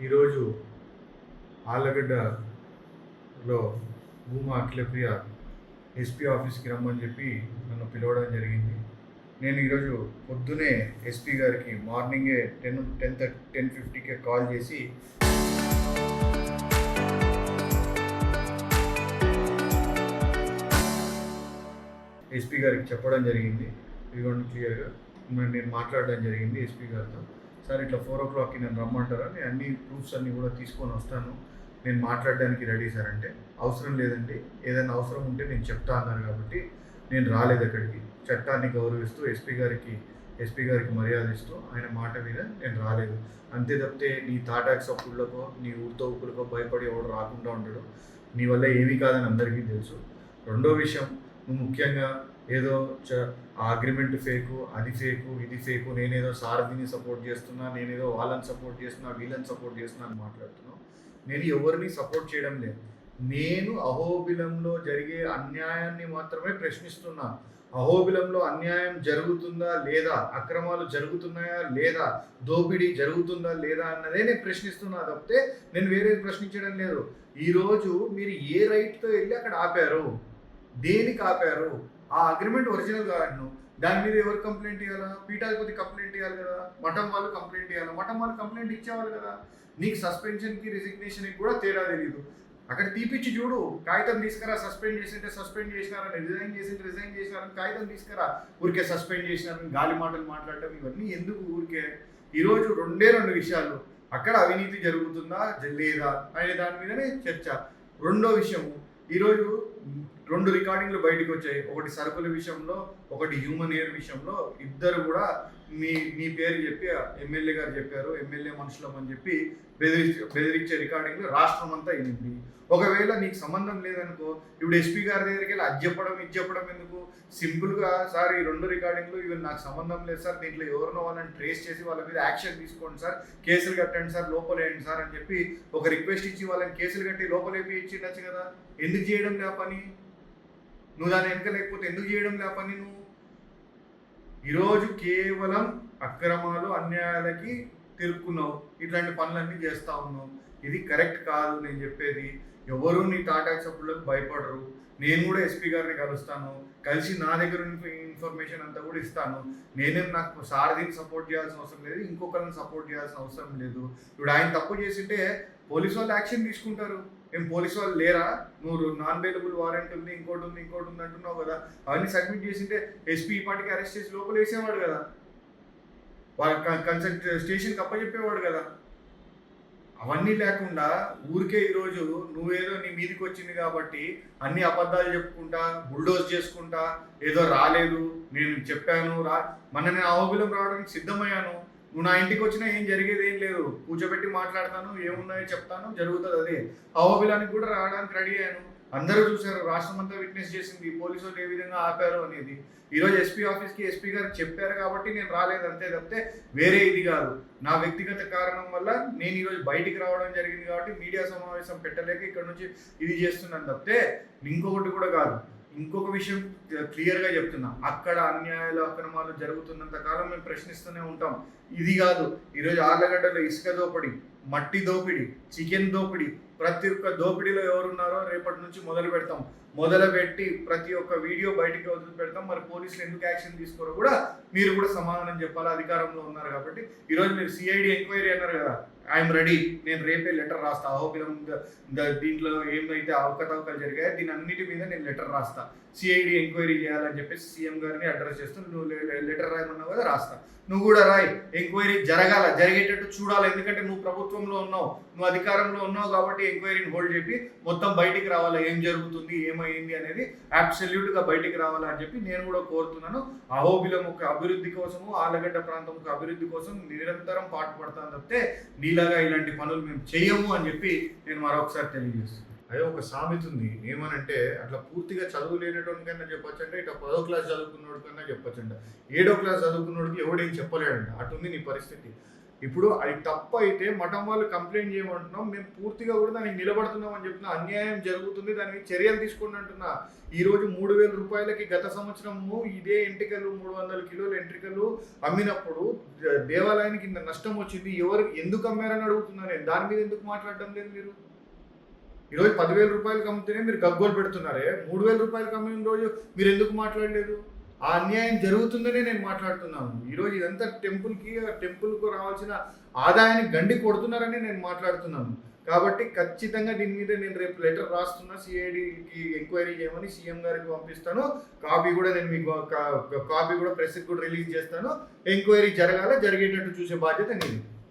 ఈరోజు ఆళ్ళగడ్డలో భూమా అఖిలప్రియ ఎస్పీ ఆఫీస్కి రమ్మని చెప్పి నన్ను పిలవడం జరిగింది. నేను ఈరోజు పొద్దునే ఎస్పీ గారికి మార్నింగే 10:50కే కాల్ చేసి ఎస్పీ గారికి చెప్పడం జరిగింది. ఇదిగోండి క్లియర్గా నేను మాట్లాడడం జరిగింది ఎస్పీ గారితో. సార్ ఇట్లా 4 o'clockకి నన్ను రమ్మంటారా, నేను అన్ని ప్రూఫ్స్ అన్నీ కూడా తీసుకొని వస్తాను, నేను మాట్లాడడానికి రెడీ సార్ అంటే, అవసరం లేదండి, ఏదైనా అవసరం ఉంటే నేను చెప్తా అన్నారు కాబట్టి నేను రాలేదు అక్కడికి. చట్టాన్ని గౌరవిస్తూ ఎస్పీ గారికి మర్యాద ఇస్తూ ఆయన మాట మీద నేను రాలేదు. అంతే తప్పితే నీ తాటాక్స్ అప్పులకో నీ ఊరితో ఉప్పులకో భయపడి ఎవడు రాకుండా ఉండడు. నీ వల్ల ఏమీ కాదని అందరికీ తెలుసు. రెండో విషయం, నువ్వు ముఖ్యంగా ఏదో ఆ అగ్రిమెంట్ ఫేకు, అది ఫేకు, ఇది ఫేకు, నేనేదో సారథిని సపోర్ట్ చేస్తున్నా, నేనేదో వాళ్ళని సపోర్ట్ చేస్తున్నా, వీళ్ళని సపోర్ట్ చేస్తున్నా అని మాట్లాడుతున్నావు. నేను ఎవరిని సపోర్ట్ చేయడం లేదు. నేను అహోబిలంలో జరిగే అన్యాయాన్ని మాత్రమే ప్రశ్నిస్తున్నా. అహోబిలంలో అన్యాయం జరుగుతుందా లేదా, అక్రమాలు జరుగుతున్నాయా లేదా, దోపిడీ జరుగుతుందా లేదా అన్నదే నేను ప్రశ్నిస్తున్నా తప్పితే నేను వేరేది ప్రశ్నించడం లేదు. ఈరోజు మీరు ఏ రైట్తో వెళ్ళి అక్కడ ఆపారు, దేనికి ఆపారు? ఆ అగ్రిమెంట్ ఒరిజినల్ కాదు, దాని మీద ఎవరు కంప్లైంట్ ఇవ్వాలా? పీఠాధిపతి కంప్లైంట్ ఇవ్వాలి కదా, మఠం వాళ్ళు కంప్లైంట్ ఇవ్వాలి, మఠం వాళ్ళు కంప్లైంట్ ఇచ్చేవాళ్ళు కదా. నీకు సస్పెన్షన్కి రిజిగ్నేషన్కి కూడా తేడా తెలియదు. అక్కడ తీపిచ్చి చూడు, కాగితం తీసుకురా, సస్పెండ్ చేసింటే సస్పెండ్ చేసినారని, రిజైన్ చేసినారని కాగితం తీసుకురా. ఊరికే సస్పెండ్ చేసినారని గాలి మాటలు మాట్లాడటం ఇవన్నీ ఎందుకు ఊరికే? ఈరోజు రెండు విషయాలు, అక్కడ అవినీతి జరుగుతుందా లేదా అనే దాని మీదనే చర్చ. రెండో విషయము, ఈరోజు 2 రికార్డింగ్లు బయటకు వచ్చాయి. ఒకటి సరుకుల విషయంలో, ఒకటి హ్యూమన్ ఎయిర్ విషయంలో. ఇద్దరు కూడా మీ పేరు చెప్పి ఎమ్మెల్యే గారు చెప్పారు, ఎమ్మెల్యే మనుషులం అని చెప్పి బెదిరించే రికార్డింగ్లు రాష్ట్రం అంతా అయింది. ఒకవేళ నీకు సంబంధం లేదనుకో, ఇప్పుడు ఎస్పీ గారి దగ్గరికి వెళ్ళి అది చెప్పడం ఎందుకు? సింపుల్గా సార్ ఈ 2 రికార్డింగ్లు ఇవి నాకు సంబంధం లేదు సార్, దీంట్లో ఎవరినో వాళ్ళని ట్రేస్ చేసి వాళ్ళ మీద యాక్షన్ తీసుకోండి సార్, కేసులు కట్టండి సార్, లోపలేయండి సార్ అని చెప్పి ఒక రిక్వెస్ట్ ఇచ్చి వాళ్ళని కేసులు కట్టి లోపలేపి ఇచ్చిండొచ్చు కదా. ఎందుకు చేయడం లే పని? నువ్వు దాని వెనుక లేకపోతే ఎందుకు చేయడం లే పని? నువ్వు ఈరోజు కేవలం అక్రమాలు అన్యాయాలకి తిరుక్కున్నావు, ఇట్లాంటి పనులన్నీ చేస్తూ ఉన్నావు. ఇది కరెక్ట్ కాదు. నేను చెప్పేది, ఎవరు నీ టాటాక్స్ అప్పులకు భయపడరు. నేను కూడా ఎస్పీ గారిని కలుస్తాను, కలిసి నా దగ్గర ఇన్ఫర్మేషన్ అంతా కూడా ఇస్తాను. నాకు సారథిని సపోర్ట్ చేయాల్సిన అవసరం లేదు, ఇంకొకరిని సపోర్ట్ చేయాల్సిన అవసరం లేదు. ఇప్పుడు ఆయన తప్పు చేసింటే పోలీసు వాళ్ళు యాక్షన్ తీసుకుంటారు. ఏం పోలీసు వాళ్ళు లేరా? నువ్వు నాన్ బెయిలబుల్ వారెంట్ ఉంది, ఇంకోటి ఉంది అంటున్నావు కదా, అవన్నీ సబ్మిట్ చేసింటే ఎస్పీ ఈ పాటికి అరెస్ట్ చేసి లోపల వేసేవాడు కదా, వాళ్ళ కన్సల్ట్ స్టేషన్కి అప్పచెప్పేవాడు కదా. అవన్నీ లేకుండా ఊరికే ఈరోజు నువ్వేదో నీ మీదికి వచ్చింది కాబట్టి అన్ని అబద్ధాలు చెప్పుకుంటా, బుల్డోజ్ చేసుకుంటా, ఏదో రాలేదు, నేను చెప్పాను నేను అహోబిలం రావడానికి సిద్ధమయ్యాను, నువ్వు నా ఇంటికి వచ్చినా ఏం జరిగేది ఏం లేదు, కూర్చోబెట్టి మాట్లాడతాను, ఏమున్నాయో చెప్తాను, జరుగుతుంది. అదే అహోబిలానికి కూడా రావడానికి రెడీ అయ్యాను. అందరూ చూశారు, రాష్ట్రం అంతా విట్నెస్ చేసింది పోలీసు వాళ్ళు ఏ విధంగా ఆపారు అనేది. ఈరోజు ఎస్పీ ఆఫీస్కి ఎస్పీ గారు చెప్పారు కాబట్టి నేను రాలేదు, అంతే తప్పితే వేరే ఇది కాదు. నా వ్యక్తిగత కారణం వల్ల నేను ఈరోజు బయటికి రావడం జరిగింది కాబట్టి మీడియా సమావేశం పెట్టలేక ఇక్కడ నుంచి ఇది చేస్తున్నాను తప్పితే ఇంకొకటి కూడా కాదు. ఇంకొక విషయం క్లియర్గా చెప్తున్నా, అక్కడ అన్యాయాలు అక్రమాలు జరుగుతున్నంత కాలం మేము ప్రశ్నిస్తూనే ఉంటాం. ఇది కాదు, ఈరోజు ఆళ్ళగడ్డలో ఇసుక దోపిడీ, మట్టి దోపిడీ, చికెన్ దోపిడీ, ప్రతి ఒక్క దోపిడీలో ఎవరున్నారో రేపటి నుంచి మొదలుపెట్టి ప్రతి ఒక్క వీడియో బయటికి వదిలి పెడతాం. మరి పోలీసులు ఎందుకు యాక్షన్ తీసుకోరో కూడా మీరు కూడా సమాధానం చెప్పాలి, అధికారంలో ఉన్నారు కాబట్టి. ఈరోజు మీరు సిఐడి ఎంక్వైరీ అన్నారు కదా, ఐఎమ్ రెడీ, నేను రేపే లెటర్ రాస్తా. అహోబిలం దీంట్లో ఏమైతే అవకతవకలు జరిగాయో దీని అన్నిటి మీద నేను లెటర్ రాస్తా. సిఐడి ఎంక్వైరీ చేయాలని చెప్పేసి సీఎం గారిని అడ్రస్ చేస్తూ నువ్వు లెటర్ రాయమన్నావు కదా, రాస్తా. నువ్వు కూడా రాయి, ఎంక్వైరీ జరిగేటట్టు చూడాలి. ఎందుకంటే నువ్వు ప్రభుత్వంలో ఉన్నావు, నువ్వు అధికారంలో ఉన్నావు కాబట్టి ఎంక్వైరీని హోల్డ్ చెప్పి మొత్తం బయటికి రావాలి, ఏం జరుగుతుంది, ఏమైంది అనేది అబ్సల్యూట్గా బయటికి రావాలని చెప్పి నేను కూడా కోరుతున్నాను. అహోబిలం ఒక అభివృద్ధి కోసము, ఆళ్ళగడ్డ ప్రాంతం ఒక అభివృద్ధి కోసం నిరంతరం పాటుపడతాను తప్పితే నీలాగా ఇలాంటి పనులు మేము చెయ్యము అని చెప్పి నేను మరొకసారి తెలియజేస్తున్నాను. అదే ఒక సామెత ఉంది, ఏమనంటే అట్లా పూర్తిగా చదువు లేనటోనికన్నా చెప్పొచ్చంటే, ఇట్లా 10వ క్లాస్ చదువుకున్నోడికన్నా చెప్పొచ్చంట, 7వ క్లాస్ చదువుకున్నోడికి ఎవడేం చెప్పలేడంట. అటుంది నీ పరిస్థితి. ఇప్పుడు అది తప్పు అయితే మఠం వాళ్ళు కంప్లైంట్ చేయమంటున్నాం, మేము పూర్తిగా కూడా దానికి నిలబడుతున్నాం అని చెప్తున్నా. అన్యాయం జరుగుతుంది, దానికి చర్యలు తీసుకోండి అంటున్నా. ఈరోజు 3,000 రూపాయలకి గత సంవత్సరము ఇదే ఎంట్రికలు 300 కిలోల ఎంట్రికలు అమ్మినప్పుడు దేవాలయానికి ఇంత నష్టం వచ్చింది. ఎవరు ఎందుకు అమ్మారని అడుగుతున్నా నేను. దాని మీద ఎందుకు మాట్లాడటం లేదు మీరు? ఈరోజు 10,000 రూపాయలకి అమ్మితేనే మీరు గగ్గోలు పెడుతున్నారే, 3,000 రూపాయలకి అమ్మిన రోజు మీరు ఎందుకు మాట్లాడలేదు? ఆ అన్యాయం జరుగుతుందనే నేను మాట్లాడుతున్నాను. ఈరోజు ఇదంతా టెంపుల్కు రావాల్సిన ఆదాయాన్ని గండి కొడుతున్నారని నేను మాట్లాడుతున్నాను. కాబట్టి ఖచ్చితంగా దీని మీద నేను రేపు లెటర్ రాస్తున్నా, సిఐడికి ఎంక్వైరీ చేయమని సీఎం గారికి పంపిస్తాను. కాపీ కూడా నేను మీకు కాపీ కూడా ప్రెస్కి కూడా రిలీజ్ చేస్తాను. ఎంక్వైరీ జరిగేటట్టు చూసే బాధ్యత నీది.